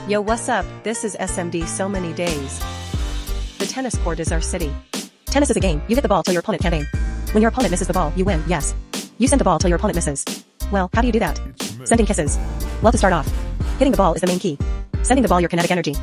Yo, what's up? This is SMD so many days. The tennis court is our city. Tennis is a game. You hit the ball till your opponent can't aim. When your opponent misses the ball, you win, yes. You send the ball till your opponent misses. Well, how do you do that? Sending kisses. Well, to start off, hitting the ball is the main key. Sending the ball your kinetic energy.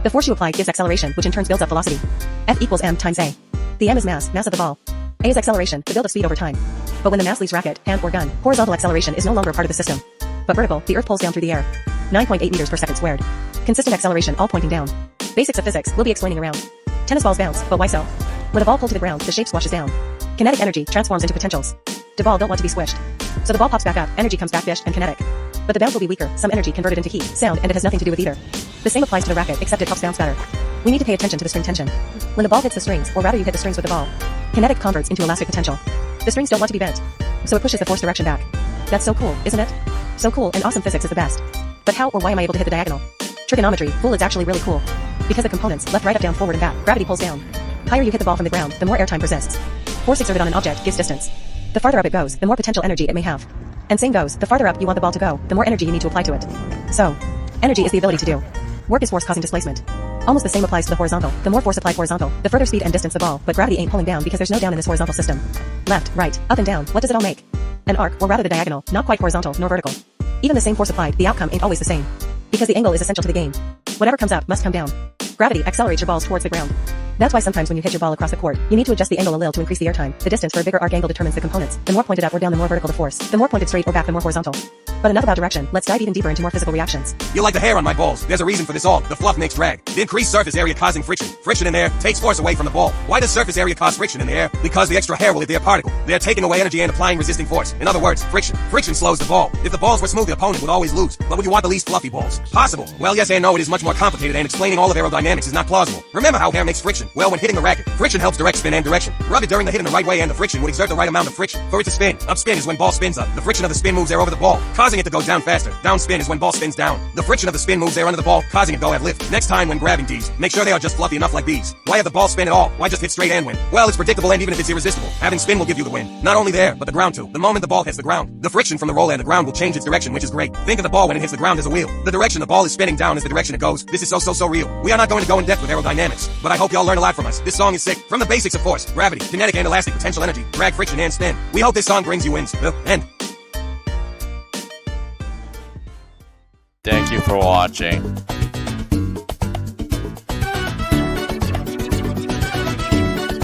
The force you apply gives acceleration, which in turn builds up velocity. F equals m times a. The m is mass of the ball. A is acceleration, the build of speed over time. But when the mass leaves racket, hand, or gun, horizontal acceleration is no longer a part of the system. But vertical, the earth pulls down through the air. 9.8 meters per second squared. Consistent acceleration, all pointing down. Basics of physics, we'll be explaining around. Tennis balls bounce, but why so? When a ball pulled to the ground, the shape swashes down. Kinetic energy transforms into potentials. The ball don't want to be squished. So the ball pops back up, energy comes back fished and kinetic. But the bounce will be weaker, some energy converted into heat, sound, and it has nothing to do with either. The same applies to the racket, except it helps bounce better. We need to pay attention to the string tension. When the ball hits the strings, or rather you hit the strings with the ball, kinetic converts into elastic potential. The strings don't want to be bent, so it pushes the force direction back. That's so cool, isn't it? So cool and awesome, physics is the best. But how or why am I able to hit the diagonal? Trigonometry, fool, it's actually really cool. Because the components, left, right, up, down, forward, and back, gravity pulls down. Higher you hit the ball from the ground, the more airtime persists. Force exerted on an object gives distance. The farther up it goes, the more potential energy it may have. And same goes, the farther up you want the ball to go, the more energy you need to apply to it. So, energy is the ability to do. Work is force causing displacement. Almost the same applies to the horizontal. The more force applied horizontal, the further speed and distance the ball, but gravity ain't pulling down because there's no down in this horizontal system. Left, right, up and down, what does it all make? An arc, or rather the diagonal, not quite horizontal nor vertical. Even the same force applied, the outcome ain't always the same. Because the angle is essential to the game. Whatever comes up must come down. Gravity accelerates your balls towards the ground. That's why sometimes when you hit your ball across the court, you need to adjust the angle a little to increase the airtime. The distance for a bigger arc angle determines the components. The more pointed up or down, the more vertical the force. The more pointed straight or back, the more horizontal. But enough about direction, let's dive even deeper into more physical reactions. You like the hair on my balls. There's a reason for this all. The fluff makes drag. The increased surface area causing friction. Friction in there takes force away from the ball. Why does surface area cause friction in the air? Because the extra hair will hit their particle. They're taking away energy and applying resisting force. In other words, friction. Friction slows the ball. If the balls were smooth, the opponent would always lose. But would you want the least fluffy balls? Possible. Well, yes and no, it is much more complicated, and explaining all of aerodynamics is not plausible. Remember how hair makes friction? Well, when hitting the racket, friction helps direct spin and direction. Rub it during the hit in the right way and the friction would exert the right amount of friction for it to spin. Upspin is when ball spins up. The friction of the spin moves air over the ball, causing it to go down faster. Downspin is when ball spins down. The friction of the spin moves air under the ball, causing it to go have lift. Next time when grabbing these, make sure they are just fluffy enough like these. Why have the ball spin at all? Why just hit straight and win? Well, it's predictable, and even if it's irresistible, having spin will give you the win. Not only there, but the ground too. The moment the ball hits the ground, the friction from the roll and the ground will change its direction, which is great. Think of the ball when it hits the ground as a wheel. The direction the ball is spinning down is the direction it goes. This is so real. We are not going to go in depth with aerodynamics, but I hope y'all learn a lot from us. This song is sick. From the basics of force, gravity, kinetic and elastic potential energy, drag, friction and spin. We hope this song brings you wins. The end. Thank you for watching.